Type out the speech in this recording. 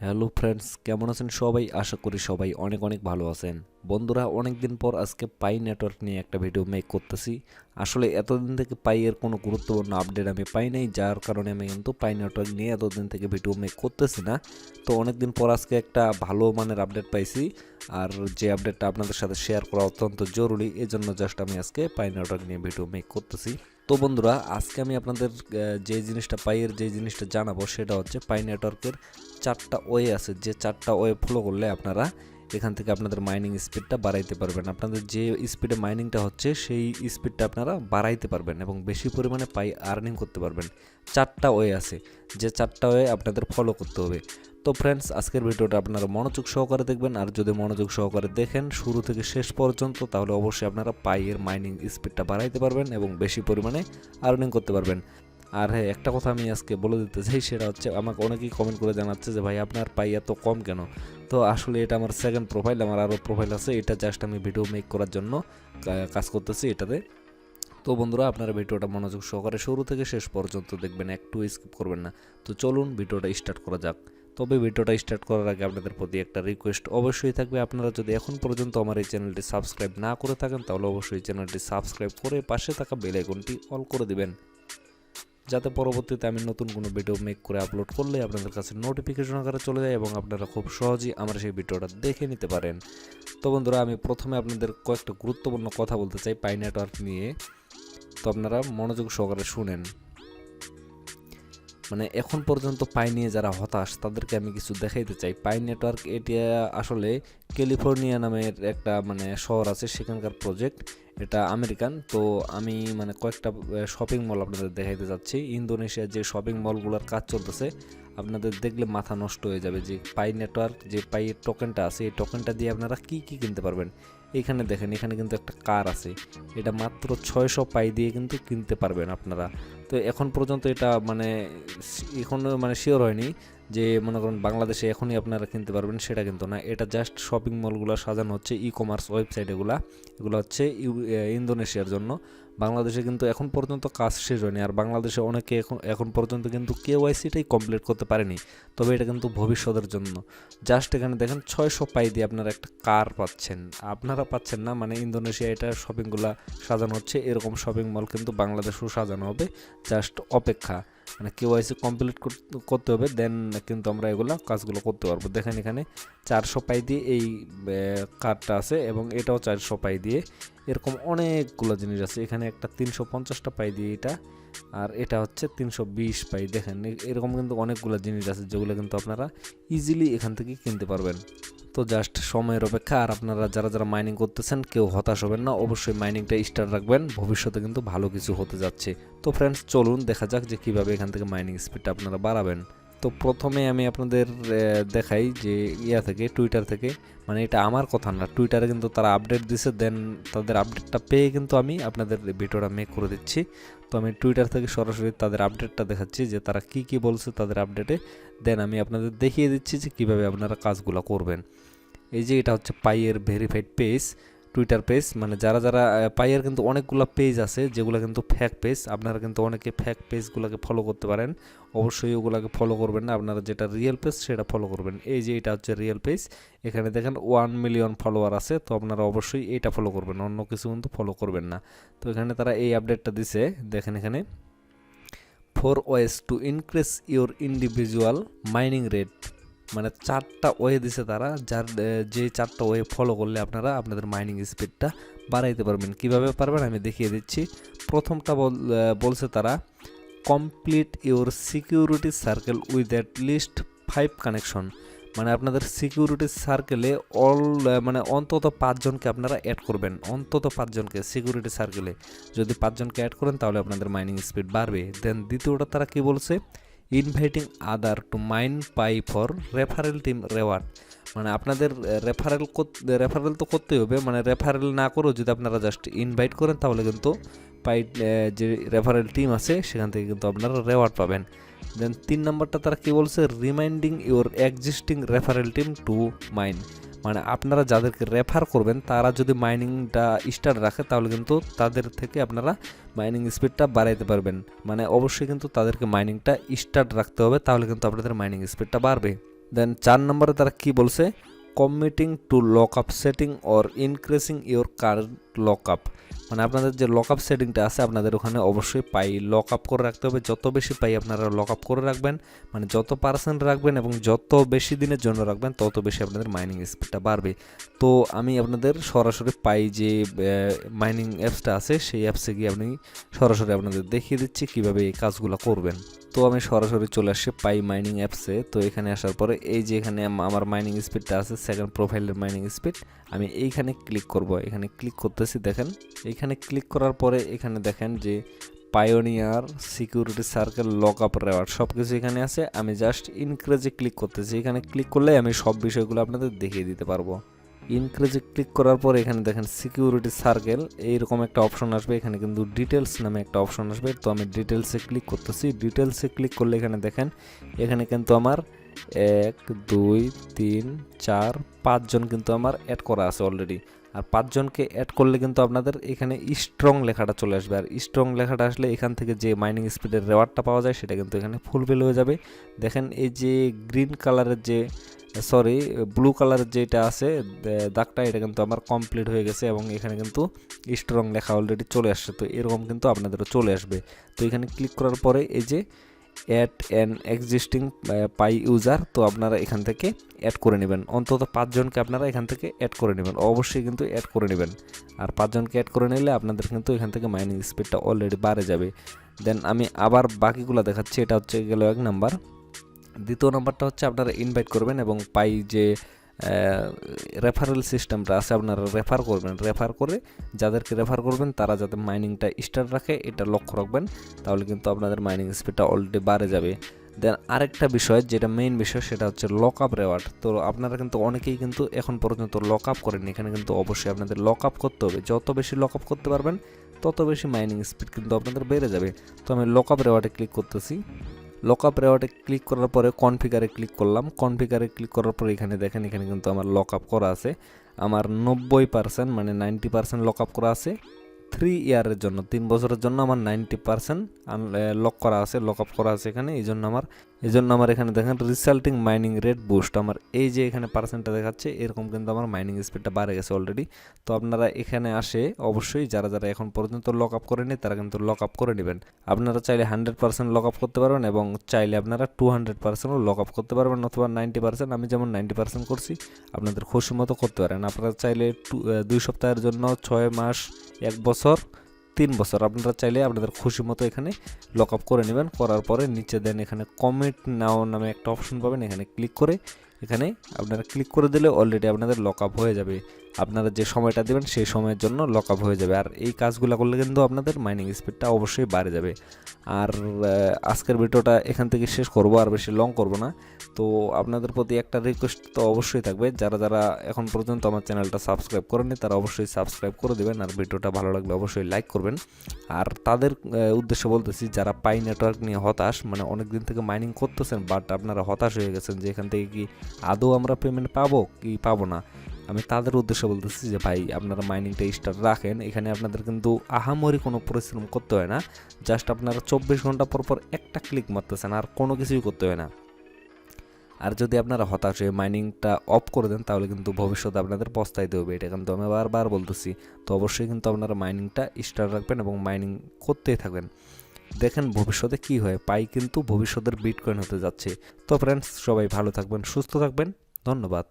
Hello friends, কেমন আছেন সবাই? আশা করি সবাই অনেক অনেক ভালো আছেন। বন্ধুরা, অনেক দিন পর আজকে পাই নেটওয়ার্ক নিয়ে একটা ভিডিও মেক করতেছি। আসলে এতদিন থেকে পাই এর কোনো গুরুত্বপূর্ণ আপডেট আমি পাই নাই, যার কারণে আমি কিন্তু পাই নেটওয়ার্ক নিয়ে এতদিন থেকে ভিডিও মেক করতেছি না। তো অনেক দিন পর আজকে একটা ভালো মানের আপডেট পাইছি, আর যে আপডেটটা আপনাদের সাথে শেয়ার করা অত্যন্ত জরুরি, এজন্য জাস্ট আমি আজকে পাই নেটওয়ার্ক নিয়ে ভিডিও মেক করতেছি। তো বন্ধুরা, আজকে আমি আপনাদের যে জিনিসটা পাইয়ের যে জিনিসটা জানাবো সেটা হচ্ছে পাই নেটওয়ার্কের চারটা ওয়ে আছে, যে চারটা ওয়ে ফলো করলে আপনারা এখান থেকে আপনাদের মাইনিং স্পিডটা বাড়াইতে পারবেন। আপনাদের যে স্পিডে মাইনিংটা হচ্ছে সেই স্পিডটা আপনারা বাড়াইতে পারবেন এবং বেশি পরিমাণে পাই আর্নিং করতে পারবেন। চারটা ওয়ে আছে, যে চারটা ওয়ে আপনাদের ফলো করতে হবে। তো ফ্রেন্ডস, আজকের ভিডিওটা আপনারা মনোযোগ সহকারে দেখবেন, আর যদি মনোযোগ সহকারে দেখেন শুরু থেকে শেষ পর্যন্ত, তাহলে অবশ্যই আপনারা পাইয়ের মাইনিং স্পিডটা বাড়াইতে পারবেন এবং বেশি পরিমাণে আর্নিং করতে পারবেন। আর হ্যাঁ, একটা কথা আমি আজকে বলে দিতে চাই, সেটা হচ্ছে আমাকে অনেকেই কমেন্ট করে জানাচ্ছে যে ভাই আপনার পাই এত কম কেন। তো আসলে এটা আমার সেকেন্ড প্রোফাইল, আমার আরও প্রোফাইল আছে, এটা জাস্ট আমি ভিডিও মেক করার জন্য কাজ করতেছি এটাতে। তো বন্ধুরা, আপনারা ভিডিওটা মনোযোগ সহকারে শুরু থেকে শেষ পর্যন্ত দেখবেন, একটু স্কিপ করবেন না। তো চলুন ভিডিওটা স্টার্ট করা যাক। তবে ভিডিওটা স্টার্ট করার আগে আপনাদের প্রতি একটা রিকোয়েস্ট অবশ্যই থাকবে, আপনারা যদি এখন পর্যন্ত আমার এই চ্যানেলটি সাবস্ক্রাইব না করে থাকেন তাহলে অবশ্যই চ্যানেলটি সাবস্ক্রাইব করে পাশে থাকা বেল আইকনটি অল করে দিবেন, যাতে পরবর্তীতে আমি নতুন কোনো ভিডিও মেক করে আপলোড করলে আপনাদের কাছে নোটিফিকেশন আকারে চলে যায় এবং আপনারা খুব সহজেই আমার সেই ভিডিওটা দেখে নিতে পারেন। তো বন্ধুরা, আমি প্রথমে আপনাদের কয়েকটা গুরুত্বপূর্ণ কথা বলতে চাই পাই নেটওয়ার্ক নিয়ে। তো আপনারা মনোযোগ সহকারে শুনেন। মানে এখন পর্যন্ত পাই নিয়ে যারা হতাশ তাদেরকে আমি কিছু দেখাইতে চাই। পাই নেটওয়ার্ক এটি আসলে ক্যালিফোর্নিয়া নামের একটা শহর আছে, সেখানকার প্রজেক্ট। এটা আমেরিকান। তো আমি কয়েকটা শপিং মল আপনাদের দেখাইতে যাচ্ছি। ইন্দোনেশিয়ার যে শপিং মলগুলোর কাজ চলতেছে, আপনাদের দেখলে মাথা নষ্ট হয়ে যাবে যে পাই নেটওয়ার্ক যে পাইয়ের টোকেনটা আছে, এই টোকেনটা দিয়ে আপনারা কি কি কিনতে পারবেন। এইখানে দেখেন, এখানে কিন্তু একটা কার আছে, এটা মাত্র 600 পাই দিয়ে কিন্তু কিনতে পারবেন আপনারা। তো এখন পর্যন্ত এটা এখনও শিওর হয়নি যে মনে করেন বাংলাদেশে এখনই আপনারা কিনতে পারবেন, সেটা কিন্তু না। এটা জাস্ট শপিং মলগুলো সাজানো হচ্ছে, ই কমার্স ওয়েবসাইট এগুলো হচ্ছে ইন্দোনেশিয়ার জন্য। বাংলাদেশে কিন্তু এখন পর্যন্ত কাজ শেষ হয়নি, আর বাংলাদেশে অনেকে এখন পর্যন্ত কিন্তু কেওয়াইসিটাই কমপ্লিট করতে পারেনি। তবে এটা কিন্তু ভবিষ্যতের জন্য। জাস্ট এখানে দেখেন 600 পাই দিয়ে আপনারা একটা কার পাচ্ছেন। আপনারা পাচ্ছেন না, ইন্দোনেশিয়া এটা শপিংগুলো সাজানো হচ্ছে, এরকম শপিং মল কিন্তু বাংলাদেশেও সাজানো হবে। জাস্ট অপেক্ষা, কেওয়াইসি কমপ্লিট করতে হবে, দেন কিন্তু আমরা এগুলো কাজগুলো করতে পারবো। দেখেন এখানে 400 পাই দিয়ে এই কার্ডটা আছে এবং এটাও 400 পাই দিয়ে, এরকম অনেকগুলো জিনিস আছে। এখানে একটা 350টা পাই দিয়ে এটা, আর এটা হচ্ছে 320 পাই। দেখেন এরকম কিন্তু অনেকগুলো জিনিস আছে যেগুলো কিন্তু আপনারা ইজিলি এখান থেকে কিনতে পারবেন। তো জাস্ট সময়ের অপেক্ষা। আর আপনারা যারা যারা মাইনিং করতেছেন কেউ হতাশ হবেন না, অবশ্যই মাইনিংটা স্টার্ট রাখবেন, ভবিষ্যতে কিন্তু ভালো কিছু হতে যাচ্ছে। তো ফ্রেন্ডস, চলুন দেখা যাক যে কীভাবে এখান থেকে মাইনিং স্পিডটা আপনারা বাড়াবেন। তো প্রথমে আমি আপনাদের দেখাই যে থেকে টুইটার থেকে, এটা আমার কথা না, টুইটারে কিন্তু তারা আপডেট দিছে, দেন তাদের আপডেটটা পেয়ে কিন্তু আমি আপনাদের ভিডিওটা মেক করে দিচ্ছি। তো আমি টুইটার থেকে সরাসরি তাদের আপডেটটা দেখাচ্ছি যে তারা কি কি বলছে তাদের আপডেটে, দেন আমি আপনাদের দেখিয়ে দিচ্ছি যে কীভাবে আপনারা কাজগুলো করবেন। এই যে এটা হচ্ছে পাইয়ের ভেরিফাইড পেজ, টুইটার পেজ। যারা যারা পাইয়ের কিন্তু অনেকগুলো পেজ আছে যেগুলো কিন্তু ফ্যাক পেজ, আপনারা কিন্তু অনেকে ফ্যাক পেজগুলোকে ফলো করতে পারেন। অবশ্যই ওগুলোকে ফলো করবেন না, আপনারা যেটা রিয়েল পেজ সেটা ফলো করবেন। এই যে এটা হচ্ছে রিয়েল পেজ, এখানে দেখেন 1 মিলিয়ন ফলোয়ার আছে। তো আপনারা অবশ্যই এটা ফলো করবেন, অন্য কিছু কিন্তু ফলো করবেন না। তো এখানে তারা এই আপডেটটা দিছে, দেখেন এখানে 4 ways to increase your individual mining rate. চারটা ওয়ে দিছে তারা, যার যে চারটা ওয়ে ফলো করলে আপনারা আপনাদের মাইনিং স্পিডটা বাড়াইতে পারবেন। কিভাবে পারবেন আমি দেখিয়ে দিচ্ছি। প্রথমটা বলছে তারা, complete your security circle with at least 5 connection. আপনাদের সিকিউরিটি সার্কেলে অন্তত 5 জনকে আপনারা অ্যাড করবেন, অন্তত 5 জনকে সিকিউরিটি সার্কেলে যদি 5 জনকে অ্যাড করেন তাহলে আপনাদের মাইনিং স্পিড বাড়বে। দেন দ্বিতীয়টা তারা কি বলছে, inviting other to mine Pi for referral team reward. আপনাদের রেফারেল তো করতেই হবে, রেফারেল না করেও যদি আপনারা জাস্ট ইনভাইট করেন তাহলে কিন্তু পাই যে রেফারেল টিম আছে সেখান থেকে কিন্তু আপনারা রেওয়ার্ড পাবেন। দেন 3 নম্বরটা তারা কি বলছে, reminding your existing referral team to mine. আপনারা যাদেরকে রেফার করবেন তারা যদি মাইনিংটা স্টার্ট রাখে তাহলে কিন্তু তাদের থেকে আপনারা মাইনিং স্পিডটা বাড়াইতে পারবেন। অবশ্যই কিন্তু তাদেরকে মাইনিংটা স্টার্ট রাখতে হবে, তাহলে কিন্তু আপনাদের মাইনিং স্পিডটা বাড়বে। দেন 4 নম্বরে তারা কি বলছে, committing to lockup setting or increasing your current lockup, মানে আপনাদের যে লকআপ সেটিংটা আছে আপনাদের ওখানে অবশ্যই পাই লকআপ করে রাখতে হবে। যত বেশি পাই আপনারা লকআপ করে রাখবেন, মানে যত পার্সেন্ট রাখবেন এবং যত বেশি দিনের জন্য রাখবেন তত বেশি আপনাদের মাইনিং স্পিডটা বাড়বে। তো আমি আপনাদের সরাসরি পাই যে মাইনিং অ্যাপসটা আছে সেই অ্যাপসে গিয়ে আমি সরাসরি আপনাদের দেখিয়ে দিচ্ছি কীভাবে এই কাজগুলো করবেন। তো আমি সরাসরি চলে আসছি পাই মাইনিং অ্যাপসে। তো এখানে আসার পরে এই যে এখানে আমার মাইনিং স্পিডটা আছে, সেকেন্ড প্রোফাইলের মাইনিং স্পিড, আমি এইখানে ক্লিক করব। এখানে ক্লিক করতেছি, দেখেন এখানে ক্লিক করার পরে এখানে দেখেন যে pioneer security circle lock-up reward সব কিছু এখানে আছে। আমি জাস্ট ইনক্রিজে ক্লিক করতেছি, এখানে ক্লিক করলে আমি সব বিষয়গুলো আপনাদের দেখিয়ে দিতে পারবো। ইনক্রিজে ক্লিক করার পর এখানে দেখেন সিকিউরিটি সার্কেল এইরকম একটা অপশন আসবে, এখানে কিন্তু ডিটেলস নামে একটা অপশন আসবে। তো আমি ডিটেলসে ক্লিক করতেছি, ডিটেলসে ক্লিক করলে এখানে দেখেন এখানে কিন্তু আমার 1 2 3 4 5 জন কিন্তু আমার অ্যাড করা আছে অলরেডি। আর 5 জনকে অ্যাড করলে কিন্তু আপনাদের এখানে স্ট্রং লেখাটা চলে আসবে। আর স্ট্রং লেখাটা আসলে এখান থেকে যে মাইনিং স্পিডের রেওয়ার্ডটা পাওয়া যায় সেটা কিন্তু এখানে ফুলফিল হয়ে যাবে। দেখেন এই যে গ্রিন কালারের যে ব্লু কালারের যেটা আছে দাগটা, এটা কিন্তু আমার কমপ্লিট হয়ে গেছে এবং এখানে কিন্তু স্ট্রং লেখা অলরেডি চলে আসছে। তো এরকম কিন্তু আপনাদেরও চলে আসবে। তো এখানে ক্লিক করার পরে এই যে add an existing Pi user, তো আপনারা এখান থেকে অ্যাড করে নেবেন। অন্তত 5 জনকে আপনারা এখান থেকে অ্যাড করে নেবেন, অবশ্যই কিন্তু অ্যাড করে নেবেন। আর 5 জনকে অ্যাড করে নিলে আপনাদের কিন্তু এখান থেকে মাইনিং স্পিডটা অলরেডি বাড়ে যাবে। দেন আমি আবার বাকিগুলো দেখাচ্ছি। এটা হচ্ছে গেল 1 নাম্বার। দ্বিতীয় নাম্বারটা হচ্ছে আপনারা ইনভাইট করবেন এবং পাই যে রেফারেল সিস্টেমটা আছে আপনারা রেফার করবেন। রেফার করে যাদেরকে রেফার করবেন তারা যাতে মাইনিংটা স্টার্ট রাখে এটা লক্ষ্য রাখবেন, তাহলে কিন্তু আপনাদের মাইনিং স্পিডটা অলরেডি বাড়ে যাবে। দেন আরেকটা বিষয় যেটা মেইন বিষয় সেটা হচ্ছে লকআপ রেওয়ার্ড। তো আপনারা কিন্তু অনেকেই কিন্তু এখন পর্যন্ত লকআপ করেননি, এখানে কিন্তু অবশ্যই আপনাদের লকআপ করতে হবে। যত বেশি লকআপ করতে পারবেন তত বেশি মাইনিং স্পিড কিন্তু আপনাদের বেড়ে যাবে। তো আমি লকআপ রেওয়ার্ডে ক্লিক করতেছি। লকআপ রেওয়ার্ডে ক্লিক করার পরে কনফিগারে ক্লিক করলাম। কনফিগারে ক্লিক করার পরে এখানে দেখেন এখানে কিন্তু আমার লকআপ করা আছে। আমার 90% মানে 90% লকআপ করা আছে 3 ইয়ারের জন্য, 3 বছরের জন্য আমার 90% লক করা আছে, লকআপ করা আছে এখানে। এই জন্য আমার এখানে দেখেন রিসাল্টিং মাইনিং রেট বুস্ট, আমার এই যে এখানে পার্সেন্টটা দেখাচ্ছে এরকম কিন্তু আমার মাইনিং স্পিডটা বাড়ে গেছে অলরেডি। তো আপনারা এখানে আসে অবশ্যই যারা এখন পর্যন্ত লকআপ করেনি তারা কিন্তু লকআপ করে নেবেন। আপনারা চাইলে 100% লকআপ করতে পারবেন এবং চাইলে আপনারা 200%ও লকআপ করতে পারবেন অথবা 90%। আমি যেমন 90% করছি, আপনাদের খুশি মতো করতে পারেন। আপনারা চাইলে 2 সপ্তাহের জন্য, 6 মাস, 1 বছর, 3 বছর আপনারা চাইলে আপনাদের খুশি মতো এখানে লকআপ করে নেবেন। করার পরে নিচে দেন এখানে কমিট নাও নামে একটা অপশন পাবেন, এখানে ক্লিক করে এখানে আপনারা ক্লিক করে দিলে অলরেডি আপনাদের লকআপ হয়ে যাবে। আপনারা যে সময়টা দেবেন সেই সময়ের জন্য লকআপ হয়ে যাবে। আর এই কাজগুলো করলে কিন্তু আপনাদের মাইনিং স্পিডটা অবশ্যই বাড়ে যাবে। আর আজকের ভিডিওটা এখান থেকে শেষ করব, আর বেশি লং করব না। তো আপনাদের প্রতি একটা রিকোয়েস্ট তো অবশ্যই থাকবে, যারা এখন পর্যন্ত আমার চ্যানেলটা সাবস্ক্রাইব করেনি তারা অবশ্যই সাবস্ক্রাইব করে দেবেন। আর ভিডিওটা ভালো লাগলে অবশ্যই লাইক করবেন। আর তাদের উদ্দেশ্যে বলতেছি যারা পাই নেটওয়ার্ক নিয়ে হতাশ, মানে অনেক দিন থেকে মাইনিং করতেছেন বাট আপনারা হতাশ হয়ে গেছেন যে এখান থেকে কি আদৌ আমরা পেমেন্ট পাবো কি পাবো না, আমি তাদের উদ্দেশ্যে বলতেছি যে ভাই আপনারা মাইনিংটা স্টার্ট রাখেন। এখানে আপনাদের কিন্তু আহামরি কোনো পরিশ্রম করতে হয় না, জাস্ট আপনারা 24 ঘন্টা পর পর একটা ক্লিক মারতেছেন, আর কোনো কিছুই করতে হয় না। আর যদি আপনারা হতাশ হয়ে মাইনিংটা অফ করে দেন তাহলে কিন্তু ভবিষ্যতে আপনাদের পস্তাইতে হবে, এটা কিন্তু আমি বারবার বলতেছি। তো অবশ্যই কিন্তু আপনারা মাইনিংটা স্টার্ট রাখবেন এবং মাইনিং করতেই থাকবেন। দেখেন ভবিষ্যতে কি হয়, পাই কিন্তু ভবিষ্যতের বিটকয়েন হতে যাচ্ছে। তো ফ্রেন্ডস, সবাই ভালো থাকবেন, সুস্থ থাকবেন, ধন্যবাদ।